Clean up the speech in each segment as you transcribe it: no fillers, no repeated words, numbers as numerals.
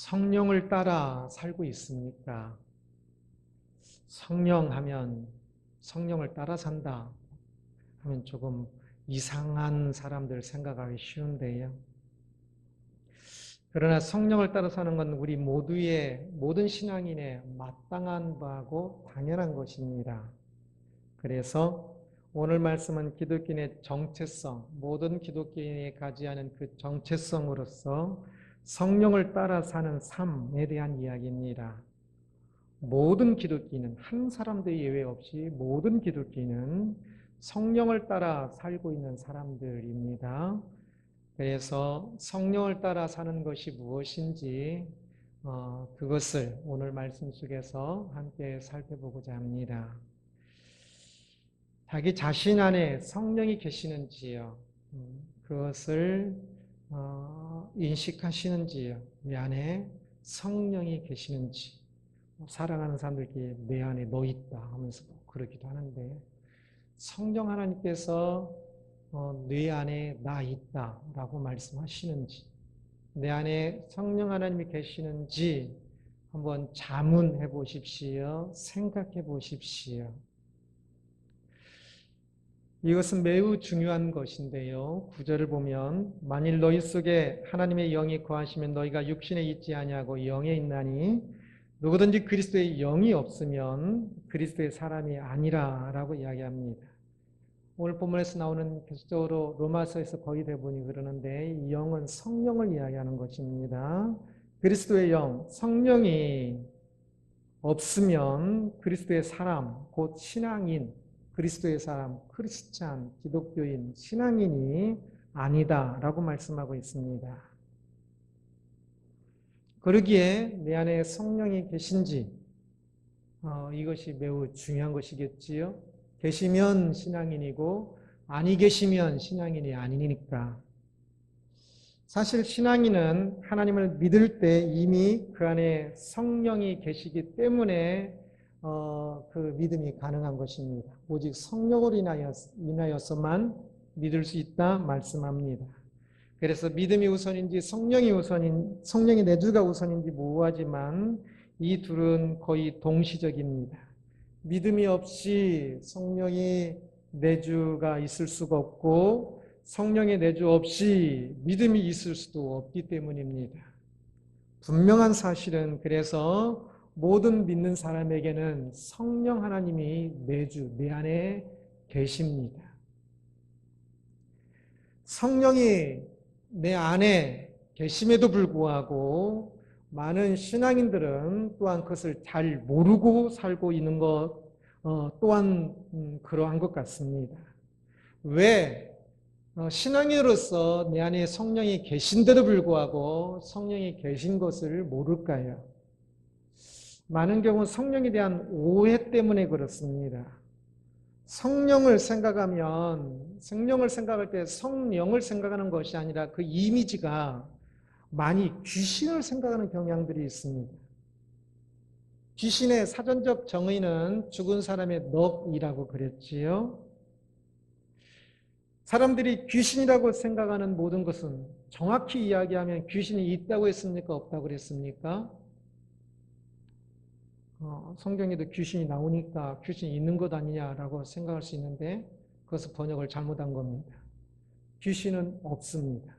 성령을 따라 살고 있습니까? 성령하면 성령을 따라 산다 하면 조금 이상한 사람들 생각하기 쉬운데요. 그러나 성령을 따라 사는 건 우리 모두의 모든 신앙인의 마땅한 바고 당연한 것입니다. 그래서 오늘 말씀은 기독교인의 정체성, 모든 기독교인이 가지하는 그 정체성으로서 성령을 따라 사는 삶에 대한 이야기입니다. 모든 기독교인은 한 사람도 예외 없이 모든 기독교인은 성령을 따라 살고 있는 사람들입니다. 그래서 성령을 따라 사는 것이 무엇인지 그것을 오늘 말씀 속에서 함께 살펴보고자 합니다. 자기 자신 안에 성령이 계시는지요? 그것을 인식하시는지요? 내 안에 성령이 계시는지. 사랑하는 사람들끼리 내 안에 너 있다 하면서 그러기도 하는데 성령 하나님께서 내 안에 나 있다 라고 말씀하시는지, 내 안에 성령 하나님이 계시는지 한번 자문해 보십시오. 생각해 보십시오. 이것은 매우 중요한 것인데요. 9절을 보면 만일 너희 속에 하나님의 영이 거하시면 너희가 육신에 있지 아니하고 영에 있나니 누구든지 그리스도의 영이 없으면 그리스도의 사람이 아니라 라고 이야기합니다. 오늘 본문에서 나오는 계속적으로 로마서에서 거의 대부분이 그러는데 이 영은 성령을 이야기하는 것입니다. 그리스도의 영, 성령이 없으면 그리스도의 사람, 곧 신앙인, 그리스도의 사람, 크리스찬, 기독교인, 신앙인이 아니다 라고 말씀하고 있습니다. 그러기에 내 안에 성령이 계신지 이것이 매우 중요한 것이겠지요. 계시면 신앙인이고 아니 계시면 신앙인이 아니니까. 사실 신앙인은 하나님을 믿을 때 이미 그 안에 성령이 계시기 때문에 그 믿음이 가능한 것입니다. 오직 성령으로 인하여서만 믿을 수 있다 말씀합니다. 그래서 믿음이 우선인지 성령의 내주가 우선인지 모호하지만 이 둘은 거의 동시적입니다. 믿음이 없이 성령의 내주가 있을 수가 없고 성령의 내주 없이 믿음이 있을 수도 없기 때문입니다. 분명한 사실은 그래서 모든 믿는 사람에게는 성령 하나님이 내주, 내 안에 계십니다. 성령이 내 안에 계심에도 불구하고 많은 신앙인들은 또한 그것을 잘 모르고 살고 있는 것 또한 그러한 것 같습니다. 왜 신앙인으로서 내 안에 성령이 계신데도 불구하고 성령이 계신 것을 모를까요? 많은 경우 성령에 대한 오해 때문에 그렇습니다. 성령을 생각할 때 성령을 생각하는 것이 아니라 그 이미지가 많이 귀신을 생각하는 경향들이 있습니다. 귀신의 사전적 정의는 죽은 사람의 넋이라고 그랬지요. 사람들이 귀신이라고 생각하는 모든 것은 정확히 이야기하면 귀신이 있다고 했습니까? 없다고 그랬습니까? 성경에도 귀신이 나오니까 귀신이 있는 것 아니냐라고 생각할 수 있는데 그것은 번역을 잘못한 겁니다. 귀신은 없습니다.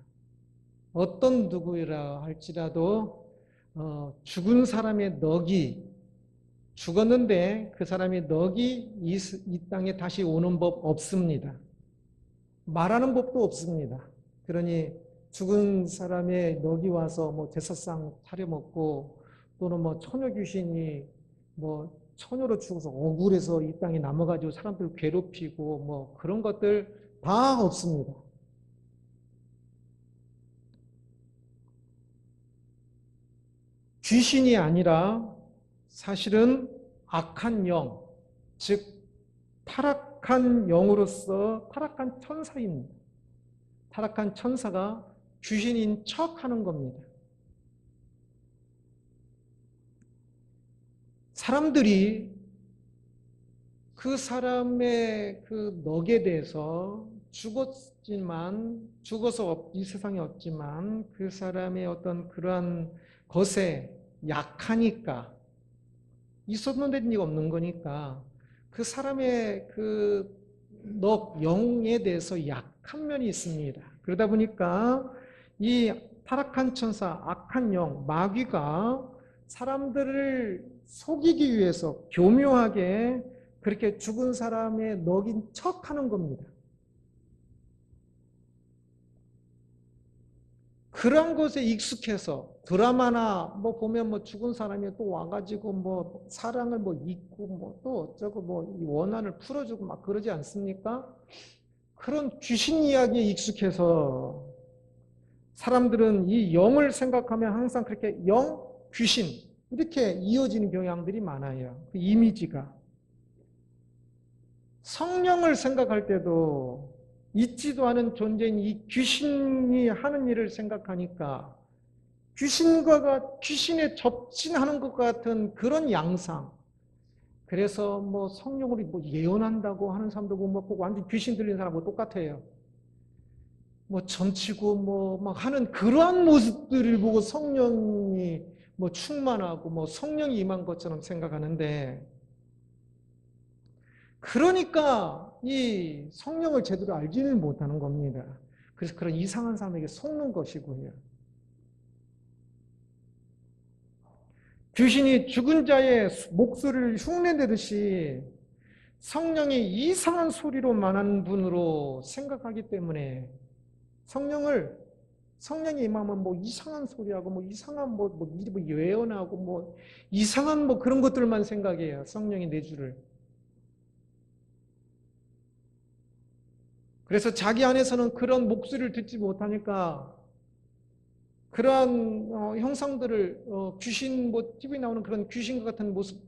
어떤 누구라 할지라도 죽은 사람의 넋이 죽었는데 그 사람의 넋이 이 땅에 다시 오는 법 없습니다. 말하는 법도 없습니다. 그러니 죽은 사람의 넋이 와서 뭐 제사상 차려 먹고 또는 뭐 처녀 귀신이 뭐 처녀로 죽어서 억울해서 이 땅에 남아가지고 사람들 괴롭히고 뭐 그런 것들 다 없습니다. 귀신이 아니라 사실은 악한 영, 즉 타락한 영으로서 타락한 천사입니다. 타락한 천사가 귀신인 척하는 겁니다. 사람들이 그 사람의 그 넋에 대해서 죽어서 이 세상에 없지만 그 사람의 어떤 그러한 것에 약하니까, 있어도 된 일 없는 거니까 그 사람의 영에 대해서 약한 면이 있습니다. 그러다 보니까 이 타락한 천사, 악한 영, 마귀가 사람들을 속이기 위해서 교묘하게 그렇게 죽은 사람의 넋인 척 하는 겁니다. 그런 것에 익숙해서 드라마나 뭐 보면 뭐 죽은 사람이 또 와가지고 뭐 사랑을 뭐 잊고 뭐 또 어쩌고 뭐 원한을 풀어주고 막 그러지 않습니까? 그런 귀신 이야기에 익숙해서 사람들은 이 영을 생각하면 항상 그렇게 영, 귀신 이렇게 이어지는 경향들이 많아요. 그 이미지가. 성령을 생각할 때도 있지도 않은 존재인 이 귀신이 하는 일을 생각하니까 귀신에 접진하는 것 같은 그런 양상. 그래서 뭐 성령으로 뭐 예언한다고 하는 사람도 뭐 완전 귀신 들린 사람하고 똑같아요. 뭐 점치고 뭐 막 하는 그러한 모습들을 보고 성령이 뭐 충만하고 뭐 성령이 임한 것처럼 생각하는데, 그러니까 이 성령을 제대로 알지는 못하는 겁니다. 그래서 그런 이상한 사람에게 속는 것이고요. 귀신이 죽은 자의 목소리를 흉내내듯이 성령이 이상한 소리로 말하는 분으로 생각하기 때문에 성령이 임하면 뭐 이상한 소리하고 뭐 이상한 뭐 예언하고 뭐 이상한 뭐 그런 것들만 생각해요. 성령이 내주를. 그래서 자기 안에서는 그런 목소리를 듣지 못하니까 그러한 형상들을 귀신 뭐 TV에 나오는 그런 귀신과 같은 모습,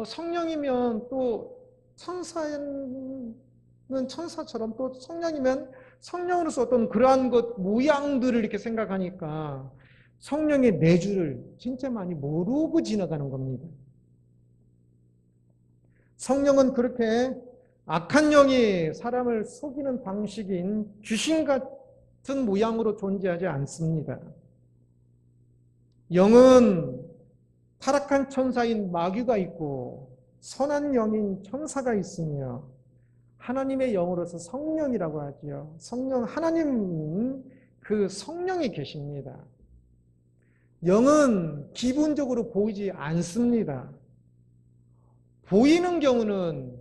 성령이면 또 천사는 천사처럼 또 성령이면 성령으로서 어떤 그러한 것 모양들을 이렇게 생각하니까 성령의 내주를 진짜 많이 모르고 지나가는 겁니다. 성령은 그렇게 악한 영이 사람을 속이는 방식인 귀신 같은 모양으로 존재하지 않습니다. 영은 타락한 천사인 마귀가 있고 선한 영인 천사가 있으며 하나님의 영으로서 성령이라고 하죠. 성령, 하나님 그 성령이 계십니다. 영은 기본적으로 보이지 않습니다. 보이는 경우는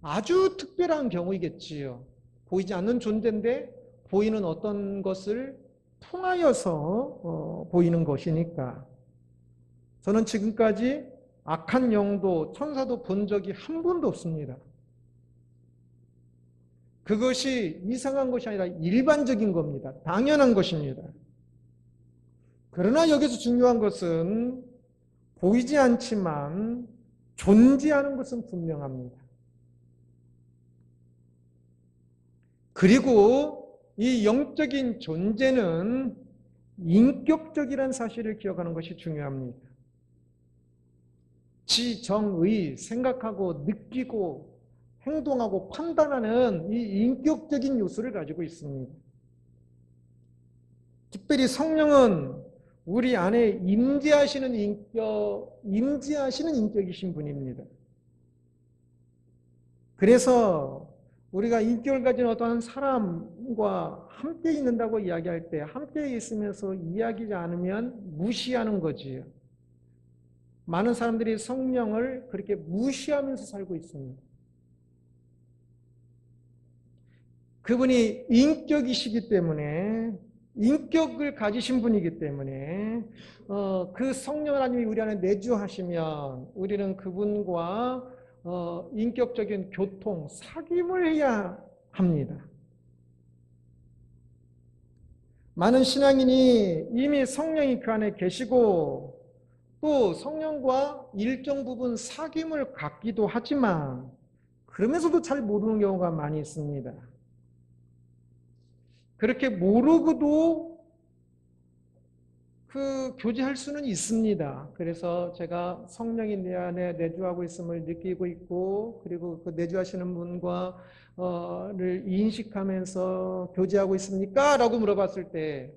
아주 특별한 경우이겠지요. 보이지 않는 존재인데 보이는 어떤 것을 통하여서 보이는 것이니까. 저는 지금까지 악한 영도 천사도 본 적이 한 번도 없습니다. 그것이 이상한 것이 아니라 일반적인 겁니다. 당연한 것입니다. 그러나 여기서 중요한 것은 보이지 않지만 존재하는 것은 분명합니다. 그리고 이 영적인 존재는 인격적이라는 사실을 기억하는 것이 중요합니다. 지정의, 생각하고 느끼고 행동하고 판단하는 이 인격적인 요소를 가지고 있습니다. 특별히 성령은 우리 안에 임재하시는 인격이신 분입니다. 그래서 우리가 인격을 가진 어떠한 사람과 함께 있는다고 이야기할 때 함께 있으면서 이야기하지 않으면 무시하는 거지요. 많은 사람들이 성령을 그렇게 무시하면서 살고 있습니다. 그분이 인격이시기 때문에, 인격을 가지신 분이기 때문에 그 성령 하나님이 우리 안에 내주하시면 우리는 그분과 인격적인 교통, 사귐을 해야 합니다. 많은 신앙인이 이미 성령이 그 안에 계시고 또 성령과 일정 부분 사귐을 갖기도 하지만 그러면서도 잘 모르는 경우가 많이 있습니다. 그렇게 모르고도 교제할 수는 있습니다. 그래서 제가 성령이 내 안에 내주하고 있음을 느끼고 있고, 그리고 그 내주하시는 분과를 인식하면서 교제하고 있습니까? 라고 물어봤을 때,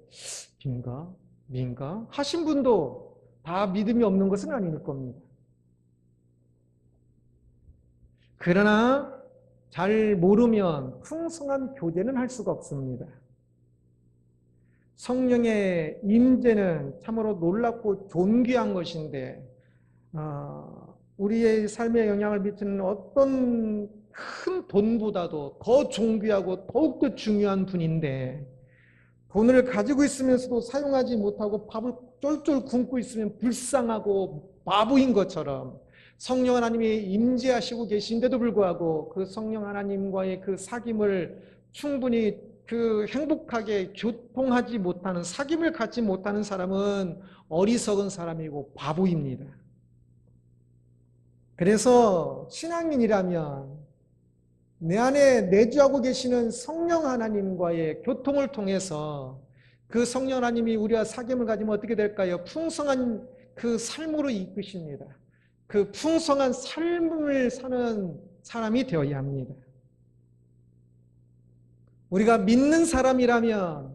빈가? 하신 분도 다 믿음이 없는 것은 아닐 겁니다. 그러나 잘 모르면 풍성한 교제는 할 수가 없습니다. 성령의 임재는 참으로 놀랍고 존귀한 것인데 우리의 삶에 영향을 미치는 어떤 큰 돈보다도 더 존귀하고 더욱더 중요한 분인데 돈을 가지고 있으면서도 사용하지 못하고 밥을 쫄쫄 굶고 있으면 불쌍하고 바보인 것처럼 성령 하나님이 임재하시고 계신데도 불구하고 그 성령 하나님과의 그 사귐을 충분히 그 행복하게 교통하지 못하는 사귐을 갖지 못하는 사람은 어리석은 사람이고 바보입니다. 그래서 신앙인이라면 내 안에 내주하고 계시는 성령 하나님과의 교통을 통해서 그 성령 하나님이 우리와 사귐을 가지면 어떻게 될까요? 풍성한 그 삶으로 이끄십니다. 그 풍성한 삶을 사는 사람이 되어야 합니다. 우리가 믿는 사람이라면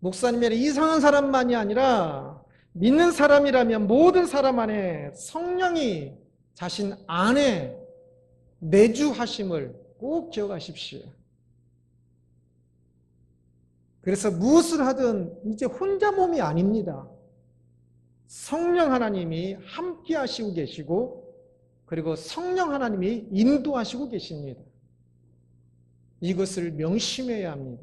목사님이 이상한 사람만이 아니라 믿는 사람이라면 모든 사람 안에 성령이 자신 안에 내주하심을 꼭 기억하십시오. 그래서 무엇을 하든 이제 혼자 몸이 아닙니다. 성령 하나님이 함께 하시고 계시고 그리고 성령 하나님이 인도하시고 계십니다. 이것을 명심해야 합니다.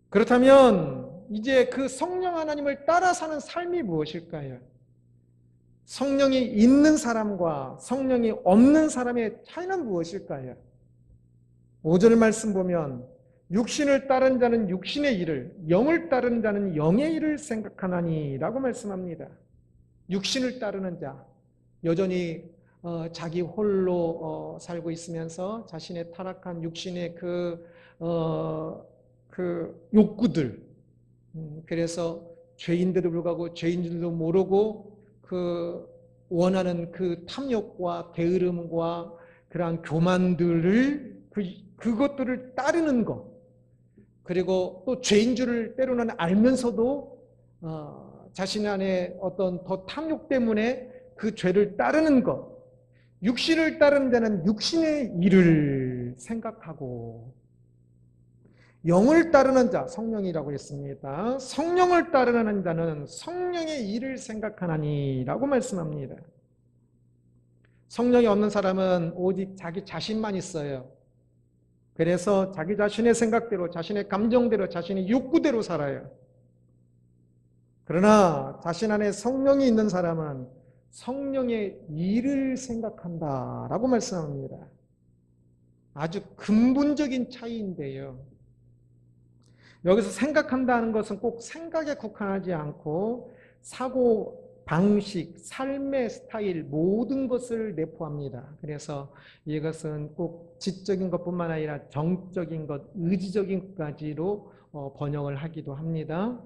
그렇다면 이제 그 성령 하나님을 따라 사는 삶이 무엇일까요? 성령이 있는 사람과 성령이 없는 사람의 차이는 무엇일까요? 5절 말씀 보면 육신을 따른 자는 육신의 일을, 영을 따르는 자는 영의 일을 생각하나니 라고 말씀합니다. 육신을 따르는 자, 여전히 자기 홀로 살고 있으면서 자신의 타락한 육신의 그 욕구들, 그래서 죄인데도 불구하고 죄인들도 모르고 그 원하는 그 탐욕과 게으름과 그러한 교만들을 그것들을 따르는 것, 그리고 또 죄인 줄을 때로는 알면서도 자신 안에 어떤 더 탐욕 때문에 그 죄를 따르는 것, 육신을 따르는 자는 육신의 일을 생각하고 영을 따르는 자, 성령이라고 했습니다. 성령을 따르는 자는 성령의 일을 생각하나니 라고 말씀합니다. 성령이 없는 사람은 오직 자기 자신만 있어요. 그래서 자기 자신의 생각대로, 자신의 감정대로, 자신의 욕구대로 살아요. 그러나 자신 안에 성령이 있는 사람은 성령의 일을 생각한다 라고 말씀합니다. 아주 근본적인 차이인데요. 여기서 생각한다는 것은 꼭 생각에 국한하지 않고 사고 방식, 삶의 스타일 모든 것을 내포합니다. 그래서 이것은 꼭 지적인 것뿐만 아니라 정적인 것, 의지적인 것까지로 번역을 하기도 합니다.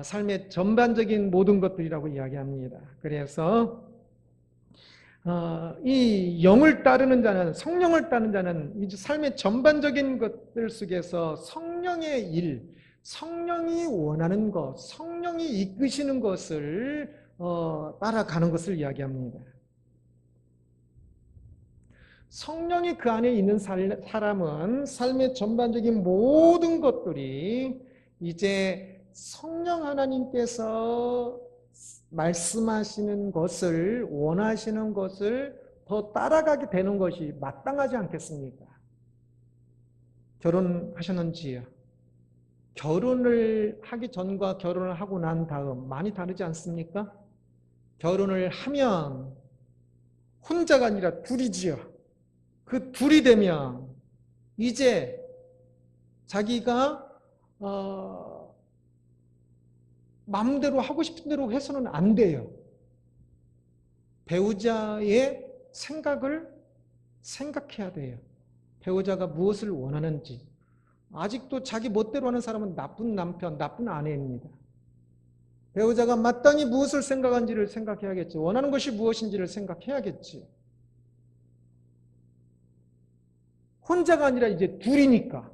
삶의 전반적인 모든 것들이라고 이야기합니다. 그래서 이 영을 따르는 자는, 성령을 따르는 자는 이 삶의 전반적인 것들 속에서 성령의 일, 성령이 원하는 것, 성령이 이끄시는 것을 따라가는 것을 이야기합니다. 성령이 그 안에 있는 사람은 삶의 전반적인 모든 것들이 이제 성령 하나님께서 말씀하시는 것을, 원하시는 것을 더 따라가게 되는 것이 마땅하지 않겠습니까? 결혼하셨는지요? 결혼을 하기 전과 결혼을 하고 난 다음 많이 다르지 않습니까? 결혼을 하면 혼자가 아니라 둘이지요. 그 둘이 되면 이제 자기가 마음대로 하고 싶은 대로 해서는 안 돼요. 배우자의 생각을 생각해야 돼요. 배우자가 무엇을 원하는지. 아직도 자기 멋대로 하는 사람은 나쁜 남편, 나쁜 아내입니다. 배우자가 마땅히 무엇을 생각하는지를 생각해야겠지. 원하는 것이 무엇인지를 생각해야겠지. 혼자가 아니라 이제 둘이니까.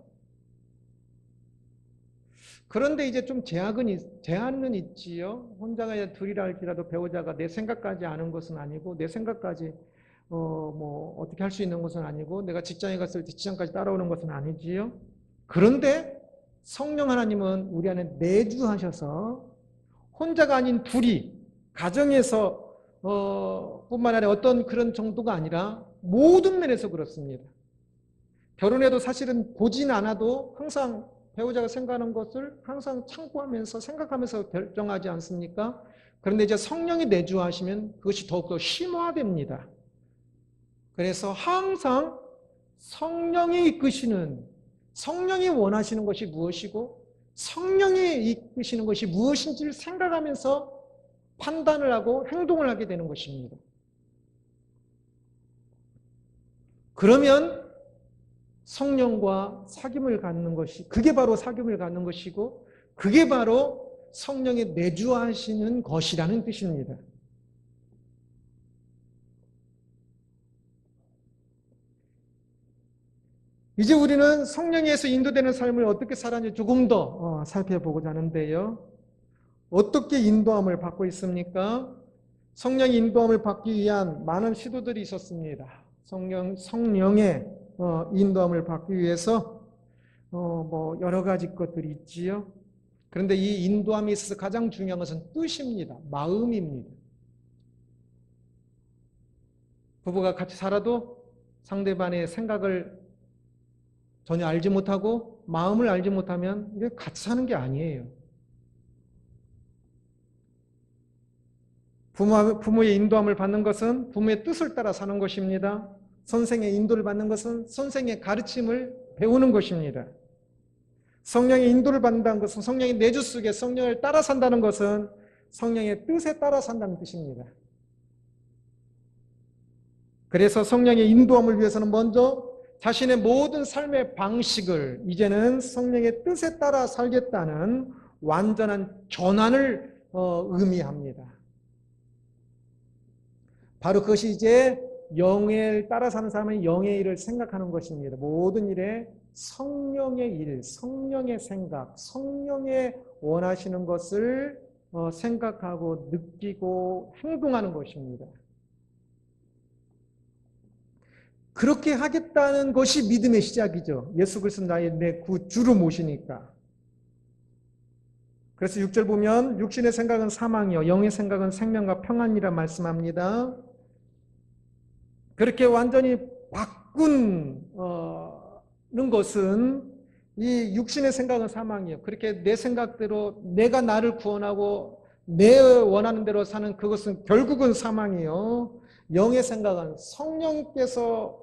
그런데 이제 좀 제한은 있지요. 혼자가 둘이라 할지라도 배우자가 내 생각까지 아는 것은 아니고, 내 생각까지 어떻게 할 수 있는 것은 아니고, 내가 직장에 갔을 때 직장까지 따라오는 것은 아니지요. 그런데 성령 하나님은 우리 안에 내주하셔서 혼자가 아닌 둘이 가정에서 뿐만 아니라 어떤 그런 정도가 아니라 모든 면에서 그렇습니다. 결혼해도 사실은 보진 않아도 항상 배우자가 생각하는 것을 항상 참고하면서 생각하면서 결정하지 않습니까? 그런데 이제 성령이 내주하시면 그것이 더욱더 심화됩니다. 그래서 항상 성령이 이끄시는, 성령이 원하시는 것이 무엇이고 성령이 이끄시는 것이 무엇인지를 생각하면서 판단을 하고 행동을 하게 되는 것입니다. 그러면 성령과 사귐을 갖는 것이, 그게 바로 사귐을 갖는 것이고 그게 바로 성령의 내주하시는 것이라는 뜻입니다. 이제 우리는 성령에서 인도되는 삶을 어떻게 살았는지 조금 더 살펴보고자 하는데요. 어떻게 인도함을 받고 있습니까? 성령의 인도함을 받기 위한 많은 시도들이 있었습니다. 성령의 인도함을 받기 위해서 여러 가지 것들이 있지요. 그런데 이 인도함에 있어서 가장 중요한 것은 뜻입니다. 마음입니다. 부부가 같이 살아도 상대방의 생각을 전혀 알지 못하고 마음을 알지 못하면 이게 같이 사는 게 아니에요. 부모의 인도함을 받는 것은 부모의 뜻을 따라 사는 것입니다. 선생의 인도를 받는 것은 선생의 가르침을 배우는 것입니다. 성령의 인도를 받는다는 것은 성령의 내주 속에 성령을 따라 산다는 것은 성령의 뜻에 따라 산다는 뜻입니다. 그래서 성령의 인도함을 위해서는 먼저 자신의 모든 삶의 방식을 이제는 성령의 뜻에 따라 살겠다는 완전한 전환을 의미합니다. 바로 그것이 이제 영을 따라 사는 사람은 영의 일을 생각하는 것입니다. 모든 일에 성령의 일, 성령의 생각, 성령의 원하시는 것을 생각하고 느끼고 행동하는 것입니다. 그렇게 하겠다는 것이 믿음의 시작이죠. 예수 그리스도 나의 내 구주로 모시니까. 그래서 6절 보면 육신의 생각은 사망이요 영의 생각은 생명과 평안이라 말씀합니다. 그렇게 완전히 바꾸는 것은 이 육신의 생각은 사망이에요. 그렇게 내 생각대로 내가 나를 구원하고 내 원하는 대로 사는 그것은 결국은 사망이에요. 영의 생각은 성령께서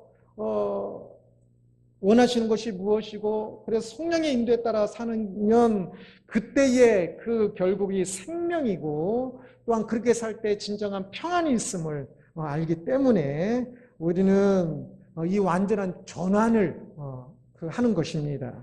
원하시는 것이 무엇이고 그래서 성령의 인도에 따라 사는 그때의 그 결국이 생명이고 또한 그렇게 살 때 진정한 평안이 있음을 알기 때문에 우리는 이 완전한 전환을 하는 것입니다.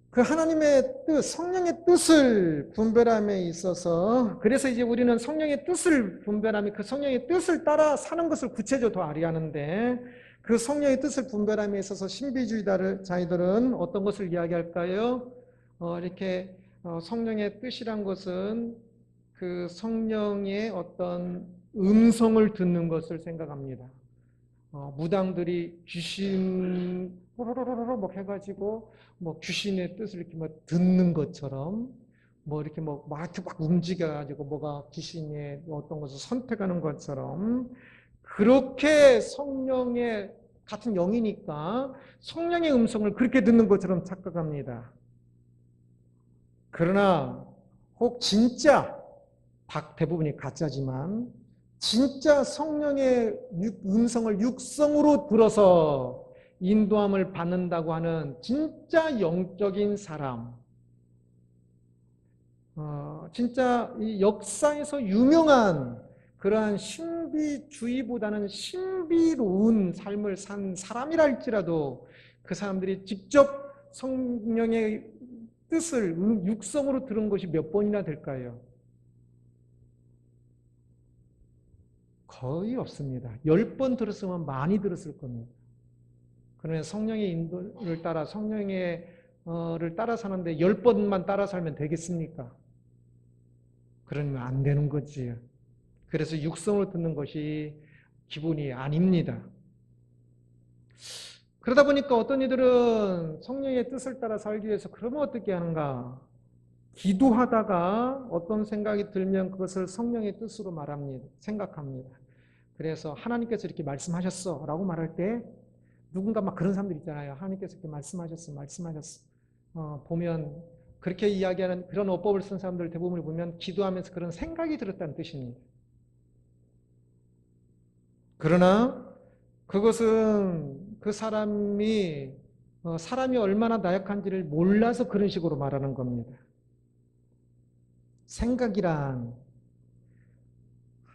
그 하나님의 뜻, 성령의 뜻을 분별함에 있어서 그래서 이제 우리는 성령의 뜻을 분별하며 그 성령의 뜻을 따라 사는 것을 구체적으로 더 알아야하는데 그 성령의 뜻을 분별함에 있어서 신비주의자들은 어떤 것을 이야기할까요? 이렇게 성령의 뜻이란 것은 그 성령의 어떤 음성을 듣는 것을 생각합니다. 무당들이 귀신 막 해가지고 귀신의 뜻을 이렇게 듣는 것처럼 이렇게 막 움직여가지고 뭐가 귀신의 어떤 것을 선택하는 것처럼 그렇게 성령의 같은 영이니까 성령의 음성을 그렇게 듣는 것처럼 착각합니다. 그러나 혹 진짜 대부분이 가짜지만 진짜 성령의 음성을 육성으로 들어서 인도함을 받는다고 하는 진짜 영적인 사람, 진짜 이 역사에서 유명한 그러한 신비주의보다는 신비로운 삶을 산 사람이라 할지라도 그 사람들이 직접 성령의 뜻을 육성으로 들은 것이 몇 번이나 될까요? 거의 없습니다. 10번 들었으면 많이 들었을 겁니다. 그러면 성령의 인도를 따라 성령의 를 따라 사는데 10번만 따라 살면 되겠습니까? 그러면 안 되는 거지요. 그래서 육성을 듣는 것이 기본이 아닙니다. 그러다 보니까 어떤 이들은 성령의 뜻을 따라 살기 위해서 그러면 어떻게 하는가? 기도하다가 어떤 생각이 들면 그것을 성령의 뜻으로 말합니다. 생각합니다. 그래서 하나님께서 이렇게 말씀하셨어 라고 말할 때 누군가 막 그런 사람들 있잖아요. 하나님께서 이렇게 말씀하셨어. 보면 그렇게 이야기하는 그런 어법을 쓴 사람들 대부분을 보면 기도하면서 그런 생각이 들었다는 뜻입니다. 그러나 그것은 그 사람이 얼마나 나약한지를 몰라서 그런 식으로 말하는 겁니다. 생각이란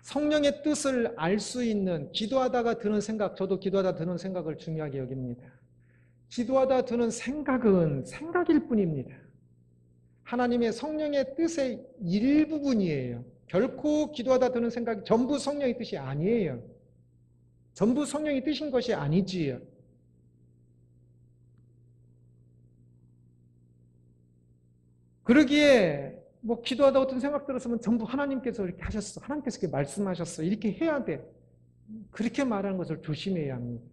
성령의 뜻을 알 수 있는 기도하다가 드는 생각, 저도 기도하다 드는 생각을 중요하게 여깁니다. 기도하다 드는 생각은 생각일 뿐입니다. 하나님의 성령의 뜻의 일부분이에요. 결코 기도하다 드는 생각이 전부 성령의 뜻이 아니에요. 전부 성령이 뜻인 것이 아니지요. 그러기에 뭐 기도하다 어떤 생각 들었으면 전부 하나님께서 이렇게 하셨어. 하나님께서 이렇게 말씀하셨어. 이렇게 해야 돼. 그렇게 말하는 것을 조심해야 합니다.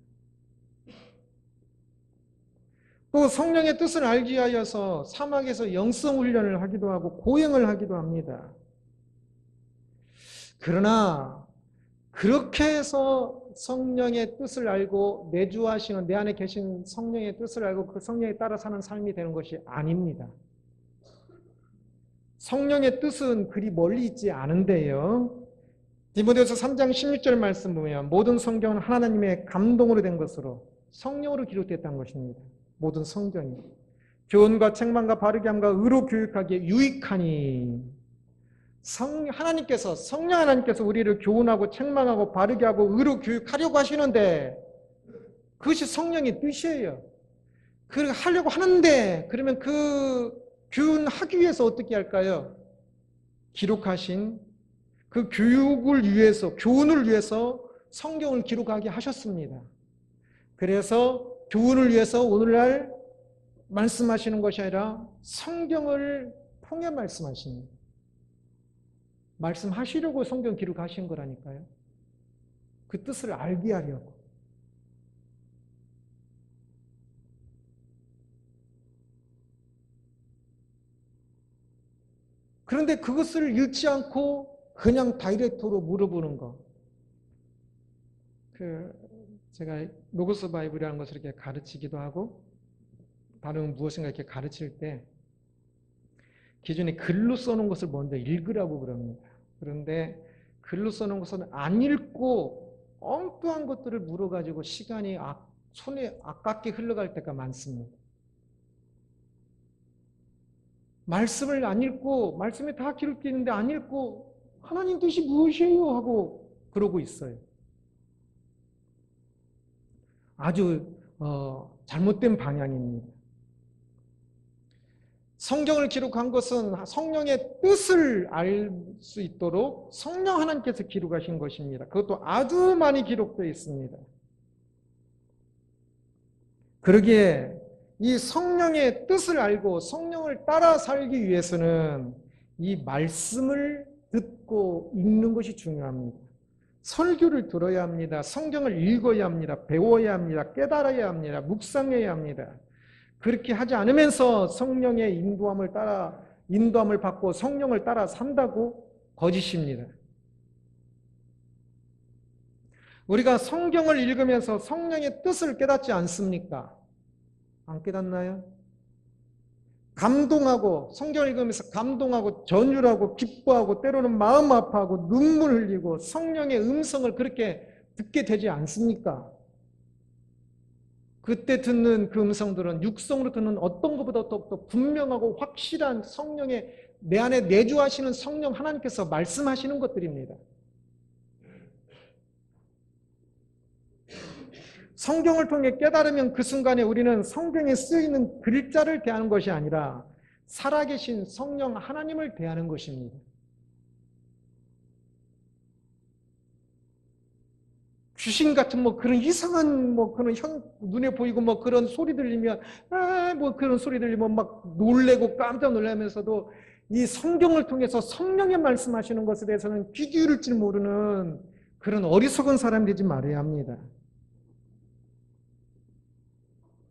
또 성령의 뜻을 알기 위하여서 사막에서 영성 훈련을 하기도 하고 고행을 하기도 합니다. 그러나 그렇게 해서 성령의 뜻을 알고 내주하시는 내 안에 계신 성령의 뜻을 알고 그 성령에 따라 사는 삶이 되는 것이 아닙니다. 성령의 뜻은 그리 멀리 있지 않은데요. 디모데후서 3장 16절 말씀 보면 모든 성경은 하나님의 감동으로 된 것으로 성령으로 기록됐다는 것입니다. 모든 성경이 교훈과 책망과 바르게 함과 의로 교육하기에 유익하니 하나님께서 성령 하나님께서 우리를 교훈하고 책망하고 바르게 하고 의로 교육하려고 하시는데 그것이 성령의 뜻이에요. 그걸 하려고 하는데 그러면 그 교훈하기 위해서 어떻게 할까요? 기록하신 그 교육을 위해서 교훈을 위해서 성경을 기록하게 하셨습니다. 그래서 교훈을 위해서 오늘날 말씀하시는 것이 아니라 성경을 통해 말씀하십니다. 말씀하시려고 성경 기록하신 거라니까요. 그 뜻을 알게 하려고. 그런데 그것을 읽지 않고 그냥 다이렉트로 물어보는 거. 제가 로고스 바이블이라는 것을 이렇게 가르치기도 하고 다른 무엇인가 이렇게 가르칠 때 기존에 글로 써놓은 것을 먼저 읽으라고 그럽니다. 그런데 글로 써놓은 것은 안 읽고 엉뚱한 것들을 물어가지고 시간이 손에 아깝게 흘러갈 때가 많습니다. 말씀을 안 읽고 말씀에 다 기록되어 있는데 안 읽고 하나님 뜻이 무엇이에요? 하고 그러고 있어요. 아주 잘못된 방향입니다. 성경을 기록한 것은 성령의 뜻을 알 수 있도록 성령 하나님께서 기록하신 것입니다. 그것도 아주 많이 기록되어 있습니다. 그러기에 이 성령의 뜻을 알고 성령을 따라 살기 위해서는 이 말씀을 듣고 읽는 것이 중요합니다. 설교를 들어야 합니다. 성경을 읽어야 합니다. 배워야 합니다. 깨달아야 합니다. 묵상해야 합니다. 그렇게 하지 않으면서 성령의 인도함을 받고 성령을 따라 산다고 거짓입니다. 우리가 성경을 읽으면서 성령의 뜻을 깨닫지 않습니까? 안 깨닫나요? 감동하고 성경을 읽으면서 감동하고 전율하고 기뻐하고 때로는 마음 아파하고 눈물 흘리고 성령의 음성을 그렇게 듣게 되지 않습니까? 그때 듣는 그 음성들은 육성으로 듣는 어떤 것보다 더 분명하고 확실한 성령의 내 안에 내주하시는 성령 하나님께서 말씀하시는 것들입니다. 성경을 통해 깨달으면 그 순간에 우리는 성경에 쓰여있는 글자를 대하는 것이 아니라 살아계신 성령 하나님을 대하는 것입니다. 귀신 같은 뭐 그런 이상한 뭐 그런 눈에 보이고 뭐 그런 소리 들리면 뭐 그런 소리 들리면 막 놀래고 깜짝 놀라면서도 이 성경을 통해서 성령의 말씀하시는 것에 대해서는 귀 기울일 줄 모르는 그런 어리석은 사람 되지 말아야 합니다.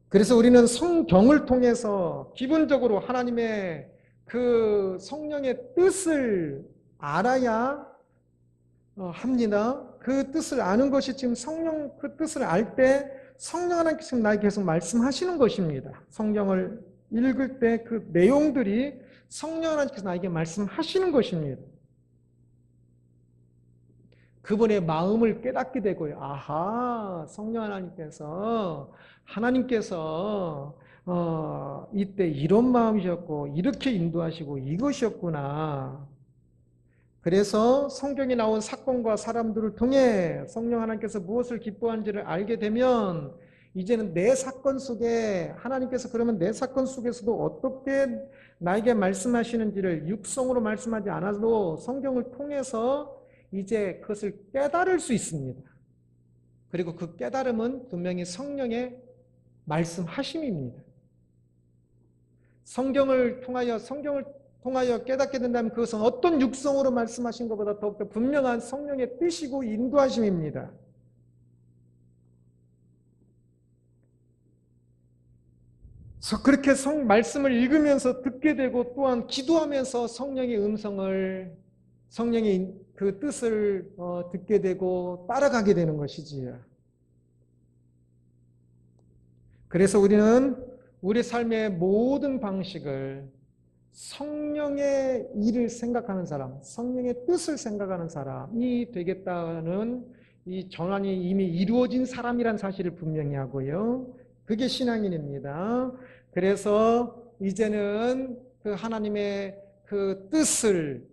그래서 우리는 성경을 통해서 기본적으로 하나님의 그 성령의 뜻을 알아야 합니다. 그 뜻을 아는 것이 지금 성령 그 뜻을 알 때 성령 하나님께서 나에게 계속 말씀하시는 것입니다. 성경을 읽을 때 그 내용들이 성령 하나님께서 나에게 말씀하시는 것입니다. 그분의 마음을 깨닫게 되고요. 아하, 성령 하나님께서 이때 이런 마음이셨고 이렇게 인도하시고 이것이었구나. 그래서 성경에 나온 사건과 사람들을 통해 성령 하나님께서 무엇을 기뻐하는지를 알게 되면 이제는 내 사건 속에 하나님께서 그러면 내 사건 속에서도 어떻게 나에게 말씀하시는지를 육성으로 말씀하지 않아도 성경을 통해서 이제 그것을 깨달을 수 있습니다. 그리고 그 깨달음은 분명히 성령의 말씀하심입니다. 성경을 통하여 깨닫게 된다면 그것은 어떤 육성으로 말씀하신 것보다 더욱더 분명한 성령의 뜻이고 인도하심입니다. 그렇게 말씀을 읽으면서 듣게 되고 또한 기도하면서 성령의 그 뜻을 듣게 되고 따라가게 되는 것이지요. 그래서 우리는 우리 삶의 모든 방식을 성령의 일을 생각하는 사람, 성령의 뜻을 생각하는 사람이 되겠다는 이 전환이 이미 이루어진 사람이란 사실을 분명히 하고요. 그게 신앙인입니다. 그래서 이제는 그 하나님의 그 뜻을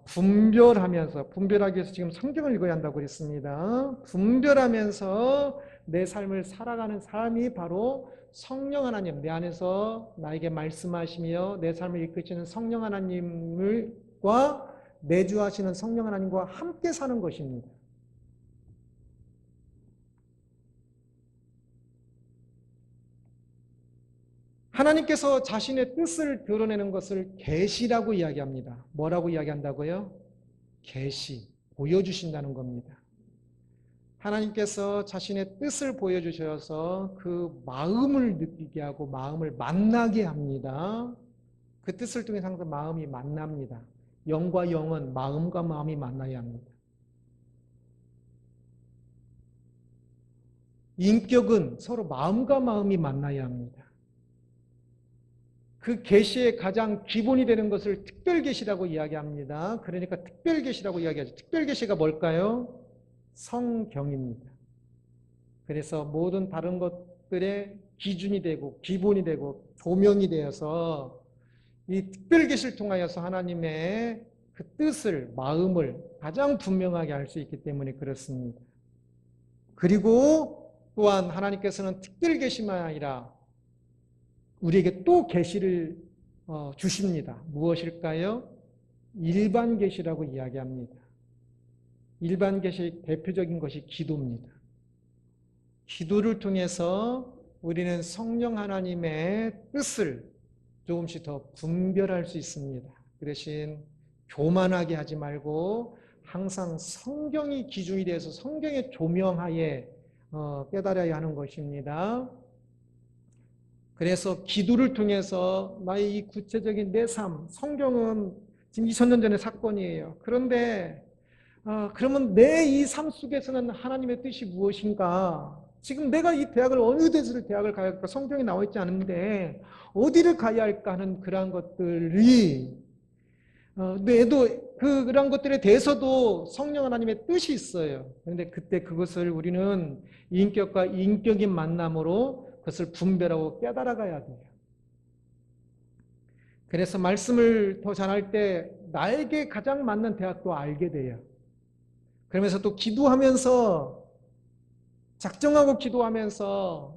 분별하기 위해서 지금 성경을 읽어야 한다고 그랬습니다. 분별하면서 내 삶을 살아가는 사람이 바로 성령 하나님, 내 안에서 나에게 말씀하시며 내 삶을 이끄시는 성령 하나님과 내주하시는 성령 하나님과 함께 사는 것입니다. 하나님께서 자신의 뜻을 드러내는 것을 계시라고 이야기합니다. 뭐라고 이야기한다고요? 계시, 보여주신다는 겁니다. 하나님께서 자신의 뜻을 보여주셔서 그 마음을 느끼게 하고 마음을 만나게 합니다. 그 뜻을 통해 항상 마음이 만납니다. 영과 영은 마음과 마음이 만나야 합니다. 인격은 서로 마음과 마음이 만나야 합니다. 그 계시의 가장 기본이 되는 것을 특별계시라고 이야기합니다. 그러니까 특별계시라고 이야기하죠. 특별계시가 뭘까요? 성경입니다. 그래서 모든 다른 것들의 기준이 되고 기본이 되고 조명이 되어서 이 특별계시를 통하여서 하나님의 그 뜻을, 마음을 가장 분명하게 알 수 있기 때문에 그렇습니다. 그리고 또한 하나님께서는 특별계시만 아니라 우리에게 또 계시를 주십니다. 무엇일까요? 일반 계시라고 이야기합니다. 일반 계시의 대표적인 것이 기도입니다. 기도를 통해서 우리는 성령 하나님의 뜻을 조금씩 더 분별할 수 있습니다. 그 대신 교만하게 하지 말고 항상 성경이 기준이 돼서 성경의 조명하에 깨달아야 하는 것입니다. 그래서 기도를 통해서 나의 이 구체적인 내 삶, 성경은 지금 2000년 전의 사건이에요. 그런데 그러면 내 이 삶 속에서는 하나님의 뜻이 무엇인가? 지금 내가 이 대학을 어느 대학을 가야 할까? 성경에 나와 있지 않은데 어디를 가야 할까 하는 그러한 것들이 그런 것들에 대해서도 성령 하나님의 뜻이 있어요. 그런데 그때 그것을 우리는 인격과 인격인 만남으로 그것을 분별하고 깨달아가야 돼요. 그래서 말씀을 더 잘할 때 나에게 가장 맞는 대학도 알게 돼요. 그러면서 또 기도하면서 작정하고 기도하면서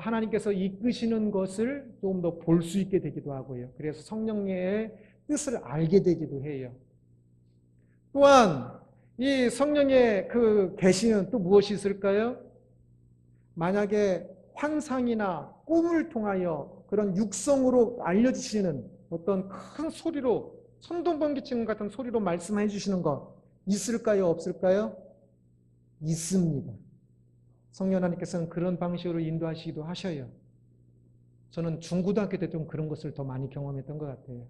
하나님께서 이끄시는 것을 좀 더 볼 수 있게 되기도 하고요. 그래서 성령의 뜻을 알게 되기도 해요. 또한 이 성령의 그 계시는 또 무엇이 있을까요? 만약에 환상이나 꿈을 통하여 그런 육성으로 알려주시는 어떤 큰 소리로 천둥번개치는 같은 소리로 말씀해 주시는 것 있을까요? 없을까요? 있습니다. 성령 하나님께서는 그런 방식으로 인도하시기도 하셔요. 저는 중고등학교 때 좀 그런 것을 더 많이 경험했던 것 같아요.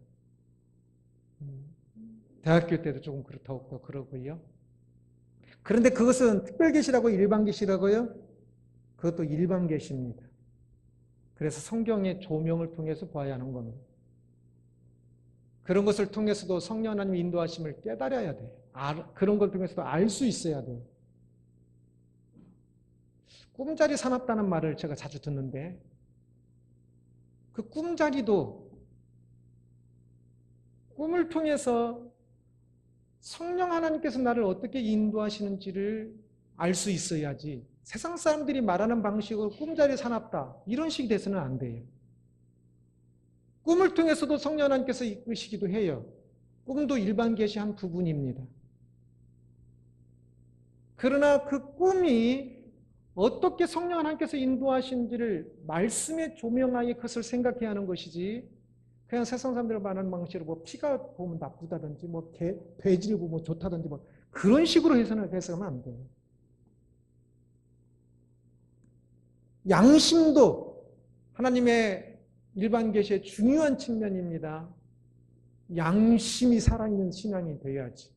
대학교 때도 조금 그렇다고 그러고요. 그런데 그것은 특별계시라고 일반계시라고요? 그것도 일반계시입니다. 그래서 성경의 조명을 통해서 봐야 하는 겁니다. 그런 것을 통해서도 성령 하나님의 인도하심을 깨달아야 돼요. 그런 걸 통해서도 알 수 있어야 돼요. 꿈자리 사납다는 말을 제가 자주 듣는데 그 꿈자리도 꿈을 통해서 성령 하나님께서 나를 어떻게 인도하시는지를 알 수 있어야지 세상 사람들이 말하는 방식으로 꿈자리 사납다 이런 식이 돼서는 안 돼요. 꿈을 통해서도 성령 하나님께서 이끄시기도 해요. 꿈도 일반 계시 한 부분입니다. 그러나 그 꿈이 어떻게 성령 하나님께서 인도하신지를 말씀에 조명하여 그것을 생각해야 하는 것이지 그냥 세상 사람들 말하는 방식으로 뭐 피가 보면 나쁘다든지 뭐 돼지를 보면 좋다든지 뭐 그런 식으로 해서는 안 돼요. 양심도 하나님의 일반 계시의 중요한 측면입니다. 양심이 살아있는 신앙이 되어야지.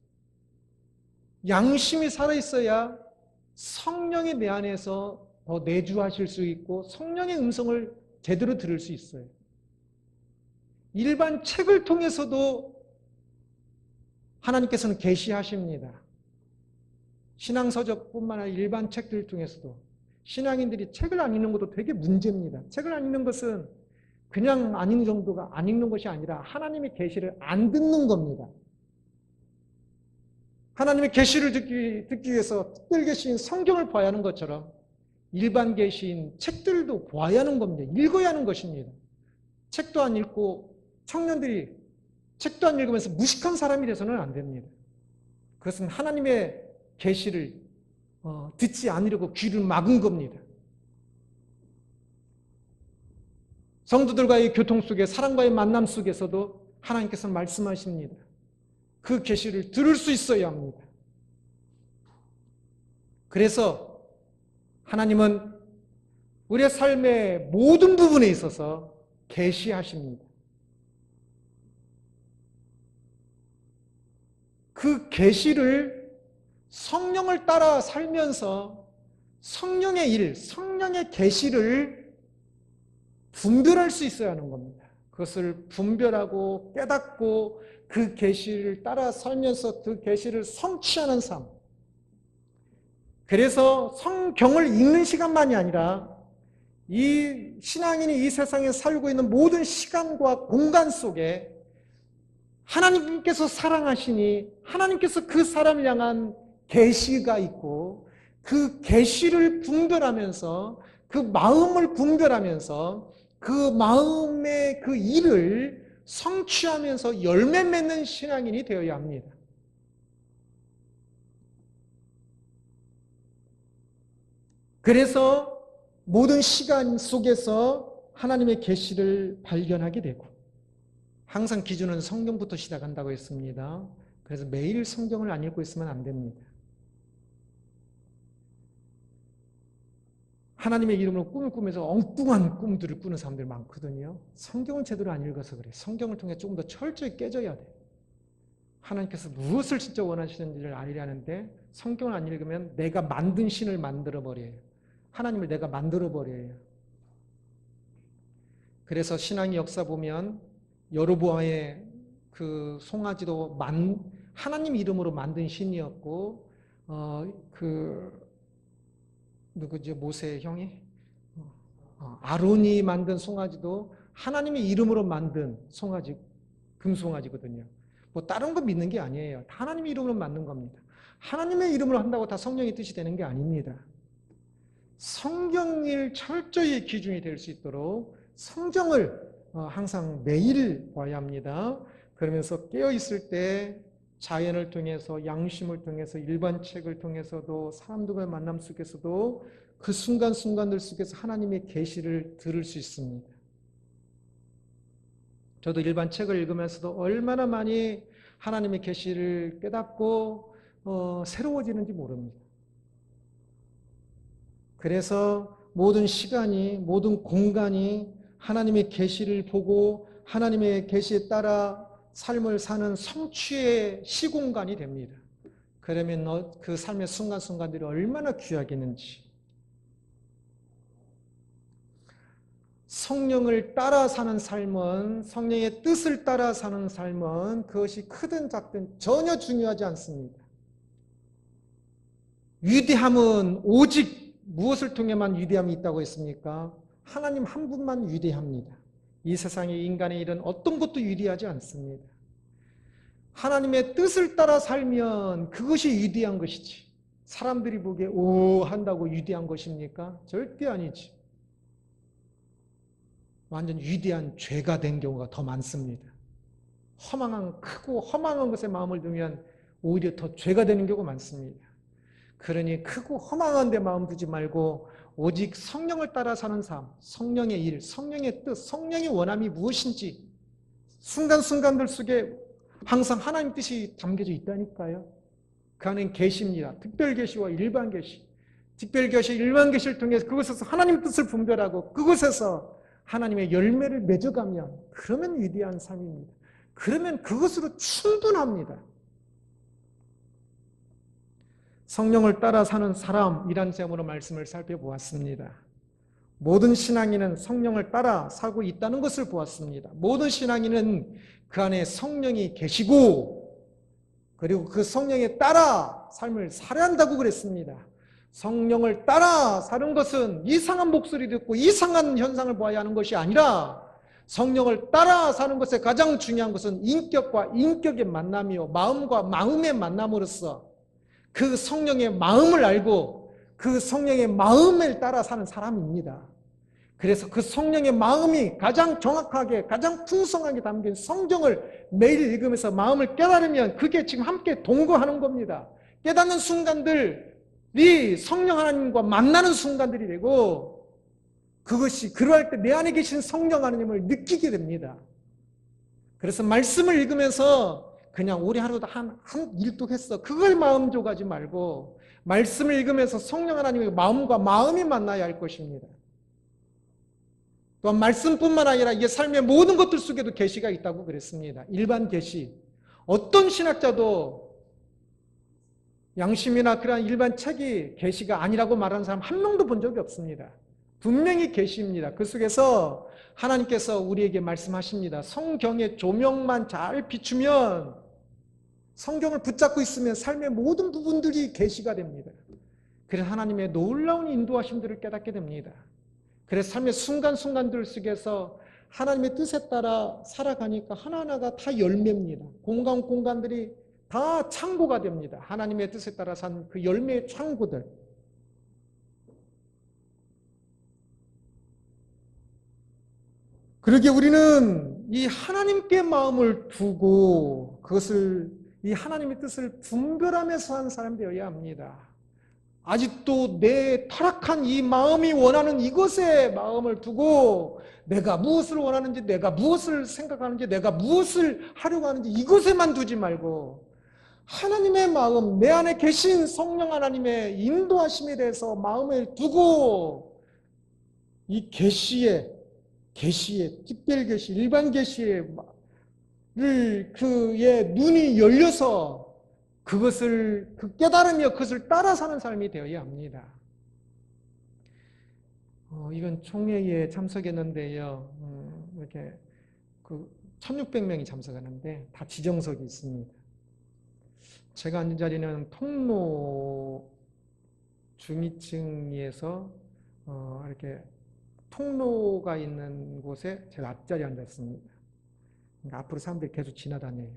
양심이 살아있어야 성령이 내 안에서 더 내주하실 수 있고 성령의 음성을 제대로 들을 수 있어요. 일반 책을 통해서도 하나님께서는 계시하십니다. 신앙서적뿐만 아니라 일반 책들을 통해서도 신앙인들이 책을 안 읽는 것도 되게 문제입니다. 책을 안 읽는 것은 그냥 안 읽는 정도가 안 읽는 것이 아니라 하나님의 계시를 안 듣는 겁니다. 하나님의 계시를 듣기 위해서 특별 계시인 성경을 봐야 하는 것처럼 일반 계시인 책들도 봐야 하는 겁니다. 읽어야 하는 것입니다. 책도 안 읽고 청년들이 책도 안 읽으면서 무식한 사람이 돼서는 안 됩니다. 그것은 하나님의 계시를 듣지 않으려고 귀를 막은 겁니다. 성도들과의 교통 속에 사랑과의 만남 속에서도 하나님께서 말씀하십니다. 그 계시를 들을 수 있어야 합니다. 그래서 하나님은 우리의 삶의 모든 부분에 있어서 계시하십니다. 그 계시를 성령을 따라 살면서 성령의 일, 성령의 계시를 분별할 수 있어야 하는 겁니다. 그것을 분별하고 깨닫고 그 계시를 따라 살면서 그 계시를 성취하는 삶. 그래서 성경을 읽는 시간만이 아니라 이 신앙인이 이 세상에 살고 있는 모든 시간과 공간 속에 하나님께서 사랑하시니 하나님께서 그 사람을 향한 계시가 있고 그 계시를 분별하면서 그 마음을 분별하면서 그 마음의 그 일을 성취하면서 열매 맺는 신앙인이 되어야 합니다. 그래서 모든 시간 속에서 하나님의 계시를 발견하게 되고 항상 기준은 성경부터 시작한다고 했습니다. 그래서 매일 성경을 안 읽고 있으면 안 됩니다. 하나님의 이름으로 꿈을 꾸면서 엉뚱한 꿈들을 꾸는 사람들이 많거든요. 성경을 제대로 안 읽어서 그래요. 성경을 통해 조금 더 철저히 깨져야 돼요. 하나님께서 무엇을 진짜 원하시는지를 알려하는데 성경을 안 읽으면 내가 만든 신을 만들어버려요. 하나님을 내가 만들어버려요. 그래서 신앙의 역사 보면 여로보암의 그 송아지도 하나님 이름으로 만든 신이었고 누구죠? 모세의 형이? 아론이 만든 송아지도 하나님의 이름으로 만든 송아지, 금송아지거든요. 뭐 다른 거 믿는 게 아니에요. 다 하나님의 이름으로 만든 겁니다. 하나님의 이름으로 한다고 다 성령의 뜻이 되는 게 아닙니다. 성경을 철저히 기준이 될 수 있도록 성경을 항상 매일 봐야 합니다. 그러면서 깨어있을 때 자연을 통해서, 양심을 통해서, 일반 책을 통해서도, 사람들과의 만남 속에서도 그 순간순간들 속에서 하나님의 계시를 들을 수 있습니다. 저도 일반 책을 읽으면서도 얼마나 많이 하나님의 계시를 깨닫고 새로워지는지 모릅니다. 그래서 모든 시간이, 모든 공간이 하나님의 계시를 보고 하나님의 계시에 따라 삶을 사는 성취의 시공간이 됩니다. 그러면 그 삶의 순간순간들이 얼마나 귀하겠는지. 성령을 따라 사는 삶은, 성령의 뜻을 따라 사는 삶은 그것이 크든 작든 전혀 중요하지 않습니다. 위대함은 오직 무엇을 통해만 위대함이 있다고 했습니까? 하나님 한 분만 위대합니다. 이 세상의 인간의 일은 어떤 것도 위대하지 않습니다. 하나님의 뜻을 따라 살면 그것이 위대한 것이지, 사람들이 보기에 오 한다고 위대한 것입니까? 절대 아니지. 완전 위대한 죄가 된 경우가 더 많습니다. 크고 허망한 것에 마음을 두면 오히려 더 죄가 되는 경우가 많습니다. 그러니 크고 허망한 데 마음 두지 말고 오직 성령을 따라 사는 삶, 성령의 일, 성령의 뜻, 성령의 원함이 무엇인지 순간순간들 속에 항상 하나님 뜻이 담겨져 있다니까요. 그 안엔 계시입니다. 특별계시와 일반계시. 특별계시, 일반계시를 통해서 그것에서 하나님 뜻을 분별하고 그것에서 하나님의 열매를 맺어가면 그러면 위대한 삶입니다. 그러면 그것으로 충분합니다. 성령을 따라 사는 사람이라는 제목으로 말씀을 살펴보았습니다. 모든 신앙인은 성령을 따라 살고 있다는 것을 보았습니다. 모든 신앙인은 그 안에 성령이 계시고 그리고 그 성령에 따라 삶을 살아야 한다고 그랬습니다. 성령을 따라 사는 것은 이상한 목소리 듣고 이상한 현상을 보아야 하는 것이 아니라 성령을 따라 사는 것에 가장 중요한 것은 인격과 인격의 만남이요, 마음과 마음의 만남으로서 그 성령의 마음을 알고 그 성령의 마음을 따라 사는 사람입니다. 그래서 그 성령의 마음이 가장 정확하게, 가장 풍성하게 담긴 성경을 매일 읽으면서 마음을 깨달으면 그게 지금 함께 동거하는 겁니다. 깨닫는 순간들이 성령 하나님과 만나는 순간들이 되고 그것이 그러할 때 내 안에 계신 성령 하나님을 느끼게 됩니다. 그래서 말씀을 읽으면서 그냥 우리 하루도 한 일독했어, 그걸 마음족하지 말고 말씀을 읽으면서 성령 하나님의 마음과 마음이 만나야 할 것입니다. 또한 말씀뿐만 아니라 이게 삶의 모든 것들 속에도 계시가 있다고 그랬습니다. 일반 계시. 어떤 신학자도 양심이나 그러한 일반 책이 계시가 아니라고 말하는 사람 한 명도 본 적이 없습니다. 분명히 계시입니다. 그 속에서 하나님께서 우리에게 말씀하십니다. 성경의 조명만 잘 비추면, 성경을 붙잡고 있으면 삶의 모든 부분들이 계시가 됩니다. 그래서 하나님의 놀라운 인도하심들을 깨닫게 됩니다. 그래서 삶의 순간순간들 속에서 하나님의 뜻에 따라 살아가니까 하나하나가 다 열매입니다. 공간들이 다 창고가 됩니다. 하나님의 뜻에 따라 산 그 열매의 창고들. 그러기에 우리는 이 하나님께 마음을 두고 그것을, 이 하나님의 뜻을 분별하면서 사는 사람 되어야 합니다. 아직도 내 타락한 이 마음이 원하는 이것에 마음을 두고 내가 무엇을 원하는지, 내가 무엇을 생각하는지, 내가 무엇을 하려고 하는지 이것에만 두지 말고 하나님의 마음, 내 안에 계신 성령 하나님의 인도하심에 대해서 마음을 두고 이 계시에, 특별 계시, 일반 계시에 그의 눈이 열려서 그것을 깨달으며 그것을 따라 사는 삶이 되어야 합니다. 이건 총회에 참석했는데요. 이렇게 1600명이 참석하는데 다 지정석이 있습니다. 제가 앉은 자리는 통로 중위층에서 이렇게 통로가 있는 곳에 제가 앞자리에 앉았습니다. 그러니까 앞으로 사람들이 계속 지나다녀요.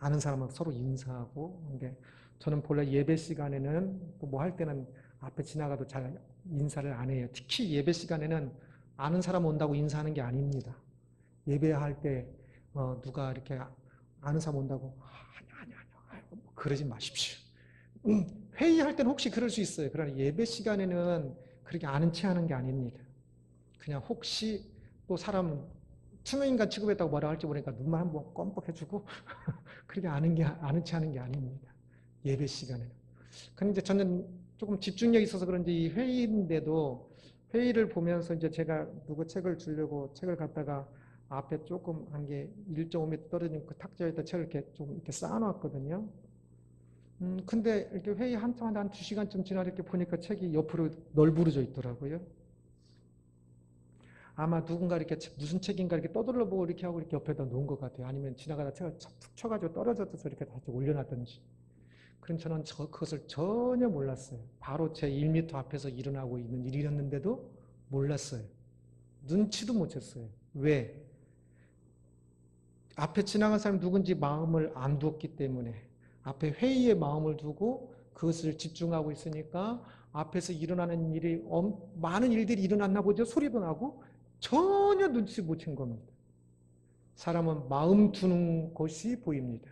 아는 사람은 서로 인사하고. 근데 저는 본래 예배 시간에는 뭐 할 때는 앞에 지나가도 잘 인사를 안 해요. 특히 예배 시간에는 아는 사람 온다고 인사하는 게 아닙니다. 예배할 때 누가 이렇게 아는 사람 온다고 아니. 그러지 마십시오. 회의할 때는 혹시 그럴 수 있어요. 그러나 예배 시간에는 그렇게 아는 체 하는 게 아닙니다. 그냥 혹시 또 사람 투명인간 취급했다고 뭐라 할지 모르니까 눈만 한번 껌뻑해주고 그렇게 아는 체 하는 게 아닙니다. 예배 시간에는. 그런데 저는 조금 집중력이 있어서 그런지 이 회의인데도 회의를 보면서 이제 제가 누구 책을 주려고 책을 갖다가 앞에 조금 한 게 1.5m 떨어진 그 탁자에다 책을 이렇게 좀 이렇게 쌓아놨거든요. 근데 이렇게 회의 한참 한 2시간쯤 지나 이렇게 보니까 책이 옆으로 널브러져 있더라고요. 아마 누군가 이렇게 무슨 책인가 이렇게 떠들러 보고 이렇게 하고 이렇게 옆에다 놓은 것 같아요. 아니면 지나가다 책을 툭 쳐가지고 떨어져서 이렇게 다시 올려놨던지. 그럼 저는 그것을 전혀 몰랐어요. 바로 제 1m 앞에서 일어나고 있는 일이었는데도 몰랐어요. 눈치도 못 챘어요. 왜? 앞에 지나간 사람이 누군지 마음을 안 두었기 때문에 앞에 회의에 마음을 두고 그것을 집중하고 있으니까 앞에서 일어나는 일이 많은 일들이 일어났나 보죠. 소리도 나고 전혀 눈치 못 챈 겁니다. 사람은 마음 두는 것이 보입니다.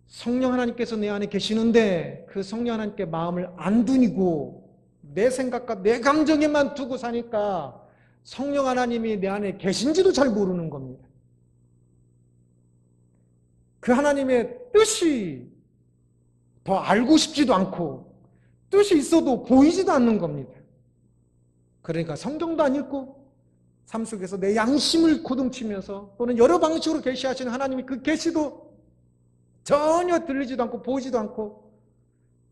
성령 하나님께서 내 안에 계시는데 그 성령 하나님께 마음을 안 두고 내 생각과 내 감정에만 두고 사니까 성령 하나님이 내 안에 계신지도 잘 모르는 겁니다. 그 하나님의 뜻이 더 알고 싶지도 않고 뜻이 있어도 보이지도 않는 겁니다. 그러니까 성경도 안 읽고 삶 속에서 내 양심을 고등치면서 또는 여러 방식으로 계시하시는 하나님이 그 계시도 전혀 들리지도 않고 보이지도 않고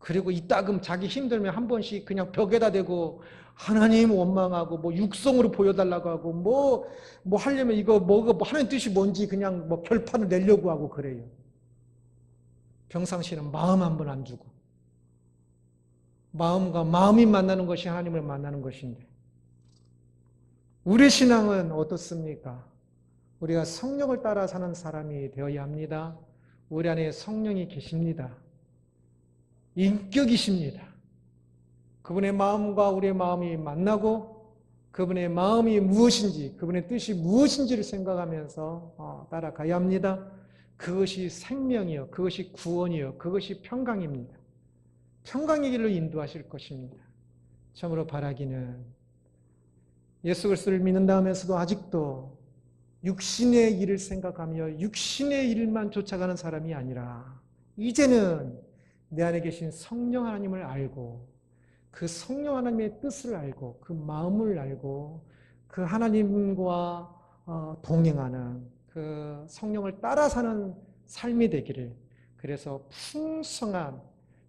그리고 이따금 자기 힘들면 한 번씩 그냥 벽에다 대고 하나님 원망하고 뭐 육성으로 보여달라고 하고 뭐 하려면 이거 뭐 하나님 뜻이 뭔지 그냥 뭐 결판을 내려고 하고 그래요. 평상시에는 마음 한 번 안 주고 마음과 마음이 만나는 것이 하나님을 만나는 것인데 우리 신앙은 어떻습니까? 우리가 성령을 따라 사는 사람이 되어야 합니다. 우리 안에 성령이 계십니다. 인격이십니다. 그분의 마음과 우리의 마음이 만나고 그분의 마음이 무엇인지 그분의 뜻이 무엇인지를 생각하면서 따라가야 합니다. 그것이 생명이요 그것이 구원이요 그것이 평강입니다. 평강의 길로 인도하실 것입니다. 참으로 바라기는 예수 그리스도를 믿는다 하면서도 아직도 육신의 일을 생각하며 육신의 일만 쫓아가는 사람이 아니라 이제는 내 안에 계신 성령 하나님을 알고 그 성령 하나님의 뜻을 알고 그 마음을 알고 그 하나님과 동행하는 그 성령을 따라 사는 삶이 되기를 그래서 풍성한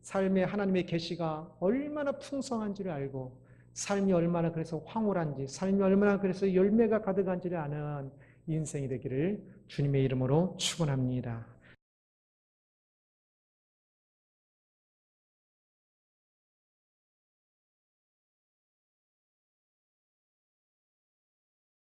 삶의 하나님의 계시가 얼마나 풍성한지를 알고 삶이 얼마나 그래서 황홀한지 삶이 얼마나 그래서 열매가 가득한지를 아는 인생이 되기를 주님의 이름으로 축원합니다.